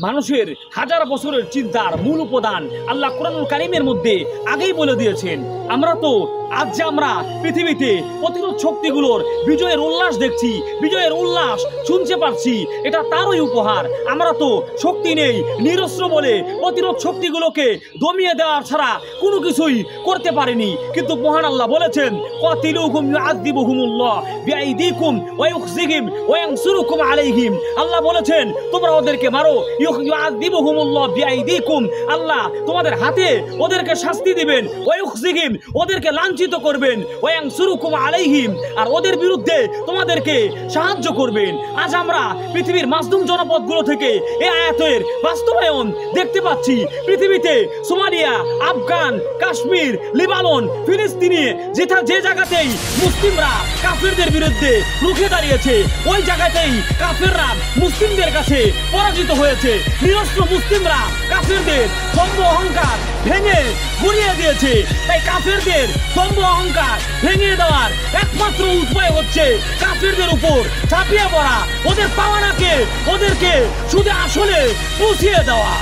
মানুষের হাজার বছরের চিন্তার মূল উপাদান আল্লাহ কোরআনুল কারীমের মধ্যে আগেই বলে দিয়েছেন। আমরা তো আজ যে আমরা পৃথিবীতে প্রতিরোধ শক্তিগুলোর বিজয়ের উল্লাস দেখছি, বিজয়ের উল্লাস শুনতে পারছি, এটা তারই উপহার। আমরা তো শক্তি নেই, নিরস্ত্র বলে প্রতিরোধ শক্তিগুলোকে দমিয়ে দেওয়ার ছাড়া কোনো কিছুই করতে পারিনি। কিন্তু মহান আল্লাহ বলেছেন, কাতিলুহুম ইউআযিবুহুমুল্লাহ বিআইদিকুম ওয়া ইউখজিহিম ওয়া ইয়ানসুরুকুম আলাইহিম। আল্লাহ বলেছেন তোমরা ওদেরকে মারো, ইউআযিবুহুমুল্লাহ বিআইদিকুম, আল্লাহ তোমাদের হাতে ওদেরকে শাস্তি দিবেন, ওয়া ইউখজিহিম ওদেরকে লাঞ্ছিত করবেন, ওয়া ইয়ানসুরুকুম আলাইহিম আর ওদের বিরুদ্ধে তোমাদেরকে সাহায্য করবেন। আজ আমরা পৃথিবীর মাজলুম জনপদগুলো থেকে এই আয়াতের বাস্তবায়ন দেখতে পাচ্ছি। পৃথিবীতে সোমালিয়া, আফগান, কাশ্মীর, লিবানন, ফিলিস্তিনে যে জায়গাতেই মুসলিমরা কাফেরদের বিরুদ্ধে রুখে দাঁড়িয়েছে, ওই জায়গাতেই কাফেররা মুসলিমদের কাছে পরাজিত হয়েছে। নিরস্ত্র মুসলিমরা কাফেরদের দম্ভ অহংকার ভেঙে গুড়িয়ে দিয়েছে। তাই কাফেরদের দম্ভ অহংকার ভেঙে দেওয়ার একমাত্র উপায় হচ্ছে কাফেরদের উপর ঝাঁপিয়ে পড়া, ওদের পাওয়ানাকে ওদেরকে শুধু আসলে পুষিয়ে দেওয়া।